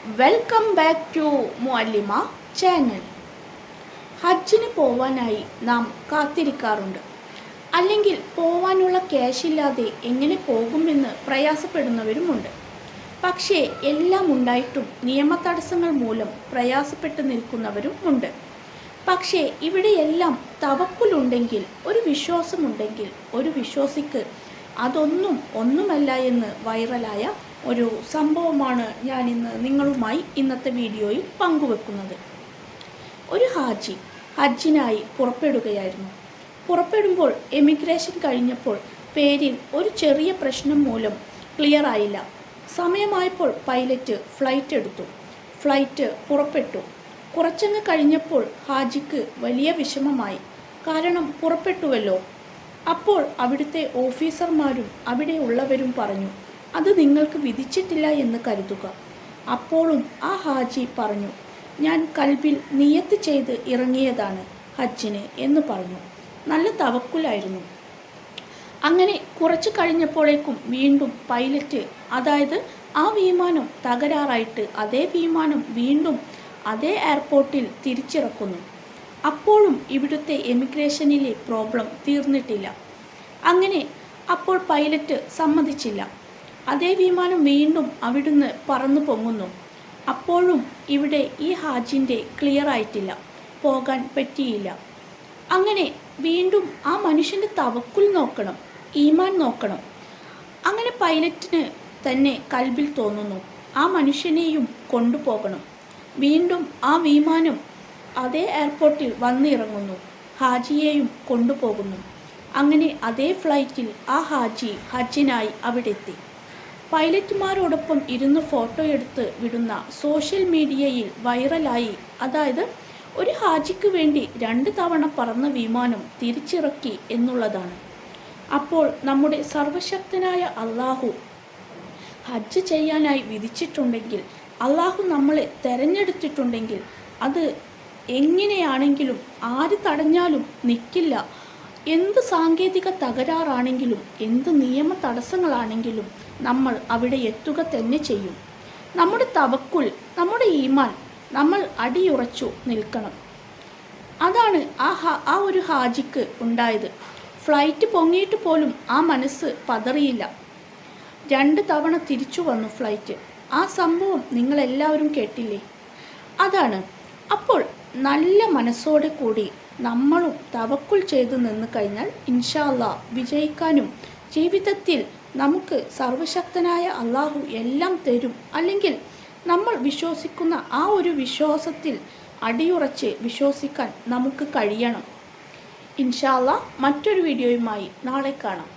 Welcome back to Muallima channel. ഹജ്ജിന് പോവാനായി നാം കാത്തിരിക്കാറുണ്ട്. അല്ലെങ്കിൽ പോവാനുള്ള ക്യാഷ് ഇല്ലാതെ എങ്ങനെ പോകുമെന്ന് പ്രയാസപ്പെടുന്നവരുമുണ്ട്. പക്ഷേ എല്ലാം ഉണ്ടായിട്ടും നിയമതടസ്സങ്ങൾ മൂലം പ്രയാസപ്പെട്ട് നിൽക്കുന്നവരും ഉണ്ട്. പക്ഷേ ഇവിടെയെല്ലാം തവക്കുലുണ്ടെങ്കിൽ, ഒരു വിശ്വാസമുണ്ടെങ്കിൽ, ഒരു വിശ്വാസിക്ക് അതൊന്നും ഒന്നുമല്ല എന്ന് വൈറലായ ഒരു സംഭവമാണ് ഞാൻ ഇന്ന് നിങ്ങളുമായി ഇന്നത്തെ വീഡിയോയിൽ പങ്കുവെക്കുന്നത്. ഒരു ഹാജി ഹജ്ജിനായി പുറപ്പെടുകയായിരുന്നു. പുറപ്പെടുമ്പോൾ എമിഗ്രേഷൻ കഴിഞ്ഞപ്പോൾ പേരിൽ ഒരു ചെറിയ പ്രശ്നം മൂലം ക്ലിയർ ആയില്ല. സമയമായപ്പോൾ പൈലറ്റ് ഫ്ലൈറ്റ് എടുത്തു. ഫ്ലൈറ്റ് പുറപ്പെട്ടു. കുറച്ചങ്ങ് കഴിഞ്ഞപ്പോൾ ഹാജിക്ക് വലിയ വിഷമമായി. കാരണം പുറപ്പെട്ടുവല്ലോ. അപ്പോൾ അവിടുത്തെ ഓഫീസർമാരും അവിടെ ഉള്ളവരും പറഞ്ഞു, അത് നിങ്ങൾക്ക് വിധിച്ചിട്ടില്ല എന്ന് കരുതുക. അപ്പോഴും ആ ഹാജി പറഞ്ഞു, ഞാൻ കൽബിൽ നിയത്ത് ചെയ്ത് ഇറങ്ങിയതാണ് ഹജ്ജിന് എന്ന് പറഞ്ഞു. നല്ല തവക്കുലായിരുന്നു. അങ്ങനെ കുറച്ച് കഴിഞ്ഞപ്പോഴേക്കും വീണ്ടും പൈലറ്റ്, അതായത് ആ വിമാനം തകരാറായിട്ട് അതേ വിമാനം വീണ്ടും അതേ എയർപോർട്ടിൽ തിരിച്ചിറക്കുന്നു. അപ്പോഴും ഇവിടുത്തെ എമിഗ്രേഷനിലെ പ്രോബ്ലം തീർന്നിട്ടില്ല. അങ്ങനെ അപ്പോൾ പൈലറ്റ് സമ്മതിച്ചില്ല. അതേ വിമാനം വീണ്ടും അവിടുന്ന് പറന്നു പൊങ്ങുന്നു. അപ്പോഴും ഇവിടെ ഈ ഹാജിൻ്റെ ക്ലിയർ ആയിട്ടില്ല, പോകാൻ പറ്റിയില്ല. അങ്ങനെ വീണ്ടും ആ മനുഷ്യൻ്റെ തവക്കുൽ നോക്കണം, ഈമാൻ നോക്കണം. അങ്ങനെ പൈലറ്റിന് തന്നെ കൽബിൽ തോന്നുന്നു, ആ മനുഷ്യനെയും കൊണ്ടുപോകണം. വീണ്ടും ആ വിമാനം അതേ എയർപോർട്ടിൽ വന്നിറങ്ങുന്നു. ഹാജിയെയും കൊണ്ടുപോകുന്നു. അങ്ങനെ അതേ ഫ്ലൈറ്റിൽ ആ ഹാജി ഹജ്ജിനായി അവിടെ എത്തി. പൈലറ്റുമാരോടൊപ്പം ഇരുന്ന് ഫോട്ടോ എടുത്ത് വിടുന്ന സോഷ്യൽ മീഡിയയിൽ വൈറലായി. അതായത് ഒരു ഹാജിക്ക് വേണ്ടി 2 തവണ പറന്ന വിമാനം തിരിച്ചിറക്കി എന്നുള്ളതാണ്. അപ്പോൾ നമ്മുടെ സർവശക്തനായ അള്ളാഹു ഹജ്ജ് ചെയ്യാനായി വിധിച്ചിട്ടുണ്ടെങ്കിൽ, അള്ളാഹു നമ്മളെ തിരഞ്ഞെടുത്തിട്ടുണ്ടെങ്കിൽ, അത് എങ്ങനെയാണെങ്കിലും ആര് തടഞ്ഞാലും നിൽക്കില്ല. എന്ത് സാങ്കേതിക തകരാറാണെങ്കിലും, എന്ത് നിയമ തടസ്സങ്ങളാണെങ്കിലും നമ്മൾ അവിടെ എത്തുക തന്നെ ചെയ്യും. നമ്മുടെ തവക്കുൽ, നമ്മുടെ ഈമാൻ, നമ്മൾ അടിയുറച്ചു നിൽക്കണം. അതാണ് ആ ഒരു ഹാജിക്ക് ഉണ്ടായത്. ഫ്ലൈറ്റ് പൊങ്ങിയിട്ട് പോലും ആ മനസ്സ് പതറിയില്ല. 2 തവണ തിരിച്ചു വന്നു ഫ്ലൈറ്റ്. ആ സംഭവം നിങ്ങളെല്ലാവരും കേട്ടില്ലേ? അതാണ്. അപ്പോൾ നല്ല മനസ്സോടെ കൂടി നമ്മളും തവക്കുൽ ചെയ്തു നിന്ന് കഴിഞ്ഞാൽ ഇൻഷാ അല്ലാഹ് വിജയിക്കാനും ജീവിതത്തിൽ നമുക്ക് സർവശക്തനായ അള്ളാഹു എല്ലാം തരും. അല്ലെങ്കിൽ നമ്മൾ വിശ്വസിക്കുന്ന ആ ഒരു വിശ്വാസത്തിൽ അടിയുറച്ച് വിശ്വസിക്കാൻ നമുക്ക് കഴിയണം. ഇൻഷാ അല്ലാഹ് മറ്റൊരു വീഡിയോയുമായി നാളെ കാണാം.